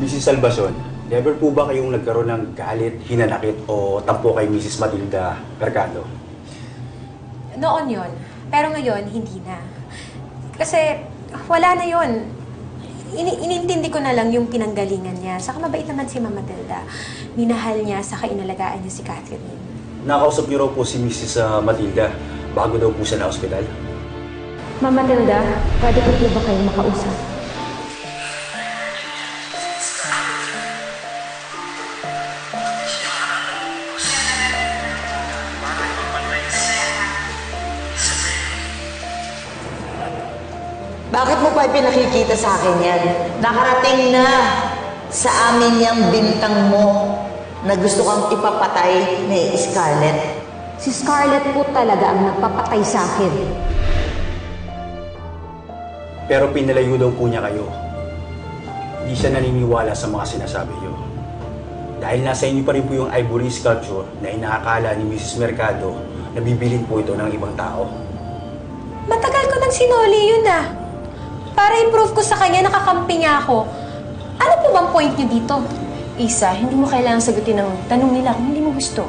Mrs. Salvacion, never po ba kayong nagkaroon ng galit, hinanakit o tampo kay Mrs. Matilda Mercado? Noon yon, pero ngayon hindi na. Kasi wala na yon. Inintindi ko na lang yung pinanggalingan niya. Saka mabait naman si Mama Matilda. Minahal niya, saka inalagaan niya si Catherine. Nakausap niyo raw po si Mrs. Matilda bago daw po siya na ospital? Mama Matilda, pwede ko ba kayong makausap? Bakit mo pa pinakikita sa akin yan? Nakarating na sa amin yung bintang mo na gusto kang ipapatay ni Scarlett. Si Scarlett po talaga ang nagpapatay sa akin. Pero pinalayo daw po niya kayo. Hindi siya naniniwala sa mga sinasabi niyo. Dahil nasa inyo pa rin po yung ivory sculpture na inaakala ni Mrs. Mercado na bibilin po ito ng ibang tao. Matagal ko nang sinuli yun ah. Para i-prove ko sa kanya nakakampi niya ako. Ano po bang point niyo dito? Isa, hindi mo kailangang sagutin ang tanong nila kung hindi mo gusto.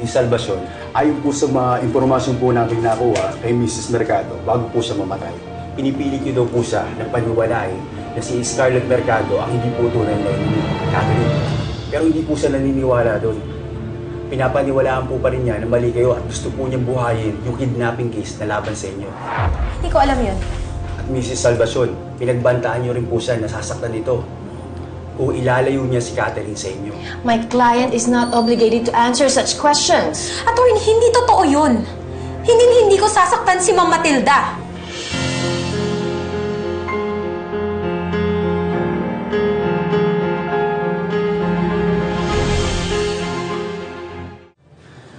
Miss Salvacion, ayon po sa mga impormasyon po namin nakuha kay Mrs. Mercado bago po siya mamatay, pinipilit niyo daw po siya na paniwalain na si Scarlett Mercado ang hindi po tunay na Catherine. Pero hindi po siya naniniwala doon. Pinapaniwalaan po pa rin niya na mali kayo at gusto po niyang buhayin yung kidnapping case na laban sa inyo. Hindi ko alam yun. At Mrs. Salvacion, pinagbantaan niyo rin po siya na sasaktan ito kung ilalayo niya si Catherine sa inyo. My client is not obligated to answer such questions. Attorney, hindi totoo yun. Hindi ko sasaktan si Ma'am Matilda.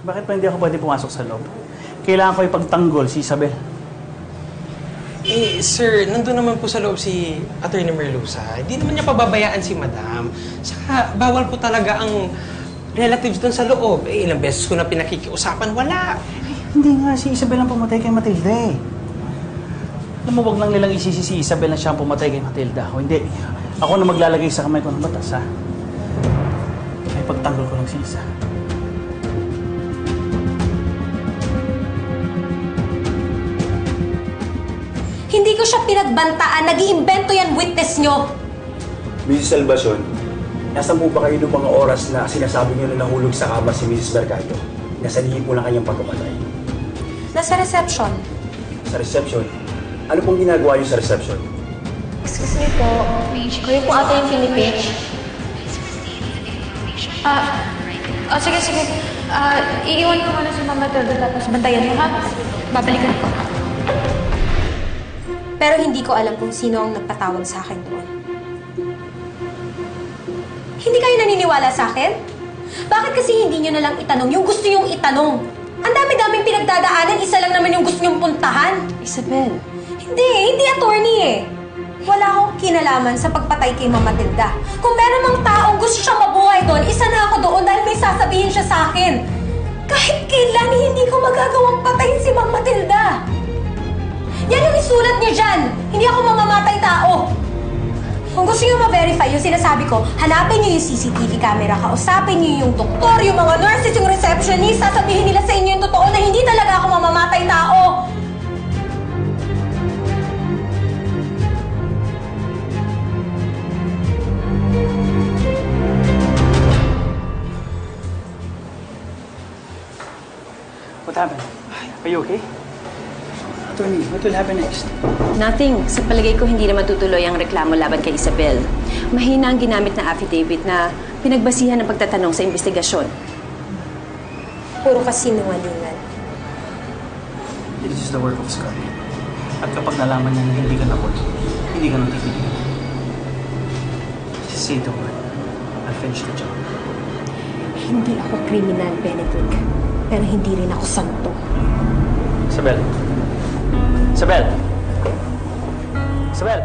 Bakit pa hindi ako pwede pumasok sa loob? Kailangan ko ipagtanggol si Isabel. Sir, nandun naman po sa loob si Atty. Merluza. Hindi naman niya pababayaan si Madam. Saka, bawal po talaga ang relatives doon sa loob. Ilang beses ko na pinakikiusapan, wala. Hindi nga, si Isabel ang pumatay kay Matilda eh. Alam mo, wag lang nilang isisi si Isabel na siya ang pumatay kay Matilda. O hindi, ako na maglalagay sa kamay ko ng batas, ha? Ay, pagtanggol ko lang si Isa. Hindi ko siya pinagbantaan. Nag-iimbento yan witness nyo. Mrs. Salvacion, nasaan po ba kayo ng mga oras na sinasabi niyo na nahulog sa kama si Mrs. Mercado? Nasanihin po na kanyang pagkamatay. Nasa reception. Sa reception? Ano pong ginagawa niyo sa reception? Excuse me po. Kayo po ata yung Philippine. Sige. Iiwan ko muna si Mama Matilda tapos bantayan mo, ha? Babalikan ko. Pero hindi ko alam kung sino ang nagpatawag sa akin doon. Hindi kayo naniniwala sa akin? Bakit kasi hindi nyo na lang itanong yung gusto nyong itanong? Ang dami-daming pinagdadaanan, isa lang naman yung gusto nyong puntahan. Isabel. Hindi attorney eh. Wala akong kinalaman sa pagpatay kay Mama Matilda. Kung meron mang taong gusto siyang mabuhay doon, isa na ako doon dahil may sasabihin siya sa akin. Kahit kailan, hindi ko magagawang patayin si Mama Matilda. Yan yung isulat niyo dyan. Hindi ako mamamatay tao. Kung gusto niyo ma-verify yung sinasabi ko, hanapin niyo yung CCTV camera, kausapin niyo yung doktor, yung mga nurses, yung receptionist, sasabihin nila sa inyo yung totoo na hindi talaga ako mamamatay tao. What happened? Are you okay? Attorney, what will happen next? Nothing. Sa palagay ko, hindi naman tutuloy ang reklamo laban kay Isabel. Mahina ang ginamit na affidavit na pinagbasihan ng pagtatanong sa investigasyon. Puro kasinungalingan. This is the work of Scarlett. At kapag nalaman niya na hindi ka napot, hindi ka nang titigil. Just say the word. I'll finish the job. Hindi ako kriminal, Benedict. Pero hindi rin ako santo. Isabel! Isabel! Isabel!